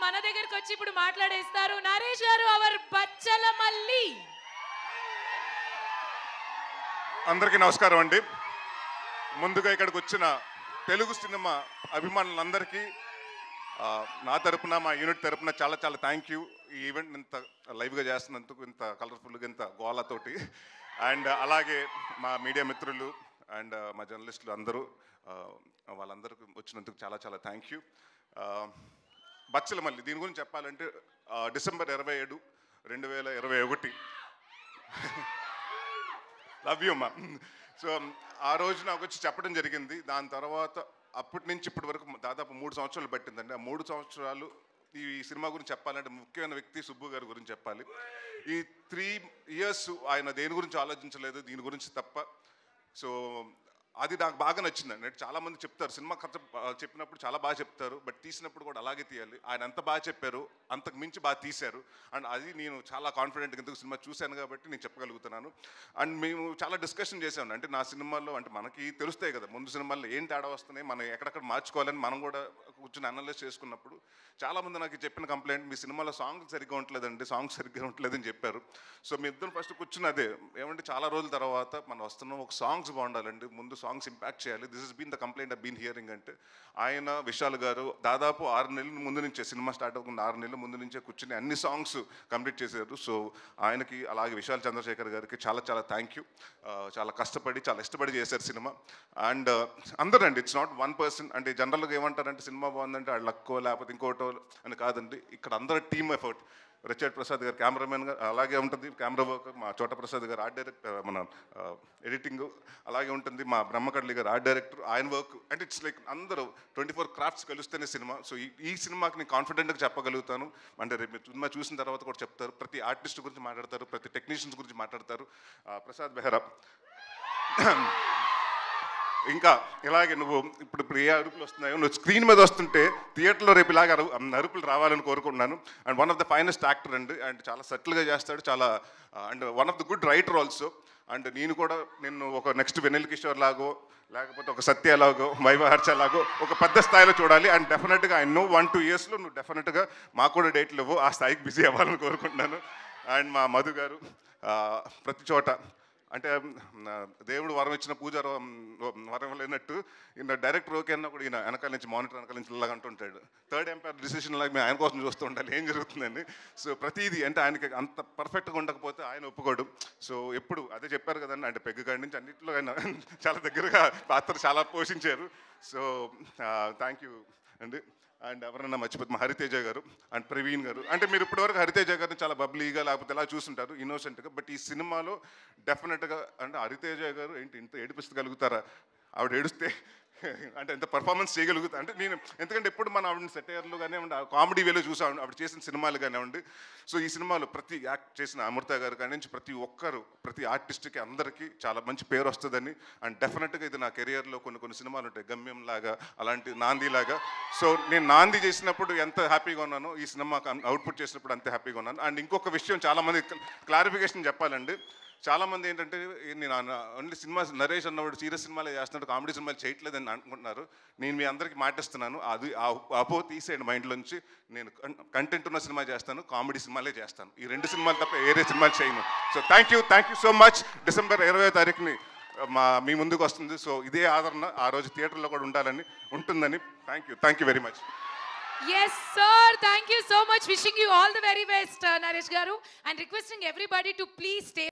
మన దగ్గరికి వచ్చి ఇప్పుడు మాట్లాడేస్తారు నరేష్ గారు అవర్ బచ్చలమల్లి. అందరికీ నమస్కారం అండి. ముందుగా ఇక్కడికి వచ్చిన తెలుగు సినిమా అభిమానులందరికీ నా తరపున మా యూనిట్ తరపున చాలా చాలా థ్యాంక్ యూ. ఈ ఈవెంట్ ఇంత లైవ్గా చేస్తున్నందుకు, ఇంత కలర్ఫుల్గా, ఇంత గోళతోటి. అండ్ అలాగే మా మీడియా మిత్రులు అండ్ మా జర్నలిస్టులు అందరూ, వాళ్ళందరికీ వచ్చినందుకు చాలా చాలా థ్యాంక్ యూ. బచ్చలమల్లి దీని గురించి చెప్పాలంటే డిసెంబర్ 27, 2021 లవ్ యూ అమ్మా. సో ఆ రోజు నాకు వచ్చి చెప్పడం జరిగింది. దాని తర్వాత అప్పటి నుంచి ఇప్పటి వరకు దాదాపు 3 సంవత్సరాలు పట్టిందండి. ఆ 3 సంవత్సరాలు ఈ సినిమా గురించి చెప్పాలంటే ముఖ్యమైన వ్యక్తి సుబ్బు గారి గురించి చెప్పాలి. ఈ 3 years ఆయన దేని గురించి ఆలోచించలేదు, దీని గురించి తప్ప. సో అది నాకు బాగా నచ్చిందండి. చాలామంది చెప్తారు సినిమా కథ చెప్పినప్పుడు చాలా బాగా చెప్తారు, బట్ తీసినప్పుడు కూడా అలాగే తీయాలి. ఆయన ఎంత బాగా చెప్పారు, అంతకు మించి బాగా తీశారు. అండ్ అది నేను చాలా కాన్ఫిడెంట్గా ఎందుకు సినిమా చూశాను కాబట్టి నేను చెప్పగలుగుతున్నాను. అండ్ మేము చాలా డిస్కషన్ చేసాము. అంటే నా సినిమాల్లో అంటే మనకి తెలుస్తాయి కదా ముందు సినిమాల్లో ఏం తేడా వస్తున్నాయి, మనం ఎక్కడెక్కడ మార్చుకోవాలని మనం కూడా కూర్చొని అనలైజ్ చేసుకున్నప్పుడు చాలామంది నాకు చెప్పిన కంప్లైంట్, మీ సినిమాలో సాంగ్ సరిగ్గా ఉండలేదండి, సాంగ్ సరిగ్గా ఉండలేదని చెప్పారు. సో మీ ఇద్దరు ఫస్ట్ కూర్చుని అదే ఏమంటే చాలా రోజుల తర్వాత మనం వస్తున్నాం, ఒక సాంగ్స్ బాగుండాలండి, ముందు సాంగ్స్ ఇంపాక్ట్ చేయాలి. This is been the complaint I been hearing. అంటే ఆయన విశాల్ గారు దాదాపు 6 నెలల ముందు నుంచే, సినిమా స్టార్ట్ అవ్వకుండా 6 నెలల ముందు నుంచే కూర్చుని అన్ని సాంగ్స్ కంప్లీట్ చేశారు. సో ఆయనకి అలాగే విశాల్ చంద్రశేఖర్ గారికి చాలా చాలా థ్యాంక్ యూ. చాలా కష్టపడి చాలా ఇష్టపడి చేశారు సినిమా. అండ్ అందరండి, ఇట్స్ నాట్ వన్ పర్సన్. అంటే జనరల్గా ఏమంటారంటే సినిమా బాగుందంటే ఆ లక్కో లేకపోతే ఇంకోటో అని కాదండి. ఇక్కడ అందరూ టీమ్ ఎఫర్ట్. రిచర్డ్ ప్రసాద్ గారు కెమెరామెన్ గారు అలాగే ఉంటుంది, కెమెరా వర్క్. మా చోట ప్రసాద్ గారు ఆర్ట్ డైరెక్టర్, మన ఎడిటింగ్ అలాగే ఉంటుంది. మా బ్రహ్మకడ్లి గారు ఆర్ట్ డైరెక్టర్, ఆయన వర్క్. అంటే ఇట్స్ లైక్ అందరూ 24 క్రాఫ్ట్స్ కలిస్తేనే సినిమా. సో ఈ సినిమాకి నేను కాన్ఫిడెంట్గా చెప్పగలుగుతాను. అంటే రేపు సినిమా చూసిన తర్వాత కూడా చెప్తారు, ప్రతి ఆర్టిస్ట్ గురించి మాట్లాడతారు, ప్రతి టెక్నీషియన్స్ గురించి మాట్లాడతారు. ప్రసాద్ బెహ్రా ఇంకా ఇలాగే నువ్వు ఇప్పుడు ఏ అరుపులు వస్తున్నాయో, నువ్వు స్క్రీన్ మీద వస్తుంటే థియేటర్లో రేపు ఇలాగ అరుపులు రావాలని కోరుకుంటున్నాను. And one of the finest actor అండి. అండ్ చాలా సటిల్గా చేస్తాడు, చాలా and one of the good writer also. And నేను కూడా నిన్ను ఒక నెక్స్ట్ వెన్నెల కిషోర్ లాగో లేకపోతే ఒక సత్య లాగో వైవహర్ష లాగో ఒక పెద్ద స్థాయిలో చూడాలి. అండ్ డెఫినెట్గా ఐ నో 1-2 yearsలో నువ్వు డెఫినెట్గా మాకు కూడా డేట్లు ఇవ్వు, ఆ స్థాయికి బిజీ అవ్వాలని కోరుకుంటున్నాను. అండ్ మా మధు గారు ప్రతి చోట అంటే దేవుడు వరం ఇచ్చిన పూజ వరం లేనట్టు ఈయన డైరెక్టర్ ఓకే అన్నా కూడా ఈయన వెనకాల నుంచి మానిటర్ వెనకాల నుంచి ఇలాగ అంటుంటాడు. థర్డ్ ఎంపైర్ డిసిషన్ లాగా మేము ఆయన కోసం చూస్తూ ఉండాలి ఏం జరుగుతుందని. సో ప్రతిదీ అంటే ఆయనకి అంత పర్ఫెక్ట్గా ఉండకపోతే ఆయన ఒప్పుకోడు. సో ఎప్పుడు అదే చెప్పారు కదండి, అంటే పెగ్గు కాడి నుంచి అన్నింటిలో ఆయన చాలా దగ్గరగా పాత్ర చాలా పోషించారు. సో థ్యాంక్ యూ అండి. అండ్ ఎవరన్నా మర్చిపోతే మా హరితేజ గారు అండ్ ప్రవీణ్ గారు. అంటే మీరు ఇప్పటివరకు హరితేజ గారిని చాలా బబ్లీగా లేకపోతే ఎలా చూస్తుంటారు, ఇన్నోసెంట్గా. బట్ ఈ సినిమాలో డెఫినెట్గా అంటే హరితేజ గారు ఏంటి ఇంత ఏడిపిస్తగలుగుతారా, ఆవిడ ఏడుస్తే అంటే ఎంత పర్ఫార్మెన్స్ చేయగలుగుతా అంటే నేను, ఎందుకంటే ఎప్పుడు మనం ఆవిడని సెటైర్లు కానివ్వండి, కామెడీ వేలో చూసాం ఆవిడ చేసిన సినిమాలు కానివ్వండి. సో ఈ సినిమాలో ప్రతి యాక్ట్ చేసిన అమృత గారు కానీ నుంచి ప్రతి ఒక్కరు, ప్రతి ఆర్టిస్ట్కి అందరికీ చాలా మంచి పేరు వస్తుందని. అండ్ డెఫినెట్గా ఇది నా కెరియర్లో కొన్ని సినిమాలు ఉంటాయి, గమ్యం లాగా, అలాంటి నాంది లాగా. సో నేను నాంది చేసినప్పుడు ఎంత హ్యాపీగా ఉన్నానో ఈ సినిమాకి అవుట్పుట్ చేసినప్పుడు అంతే హ్యాపీగా ఉన్నాను. అండ్ ఇంకొక విషయం చాలామంది క్లారిఫికేషన్ చెప్పాలండి. చాలామంది ఏంటంటే నేను ఓన్లీ సినిమా నరేష్ అన్నవాడు సీరియస్ సినిమాలే చేస్తున్నాడు, కామెడీ సినిమాలు చేయట్లేదని అనుకుంటున్నారు. నేను మీ అందరికీ మాటిస్తున్నాను, అది అపో తీసేయండి మైండ్లోంచి. నేను కంటెంట్ ఉన్న సినిమా చేస్తాను, కామెడీ సినిమాలే చేస్తాను. ఈ 2 సినిమాలు తప్ప వేరే సినిమాలు చేయను. So thank you so much. December 20వ తారీఖుని మీ ముందుకు వస్తుంది. సో ఇదే ఆదరణ ఆ రోజు థియేటర్లో కూడా ఉంటుందని. Thank you very much. Yes sir, thank you so much. Wishing you all the very best Naresh garu and requesting everybody to please stay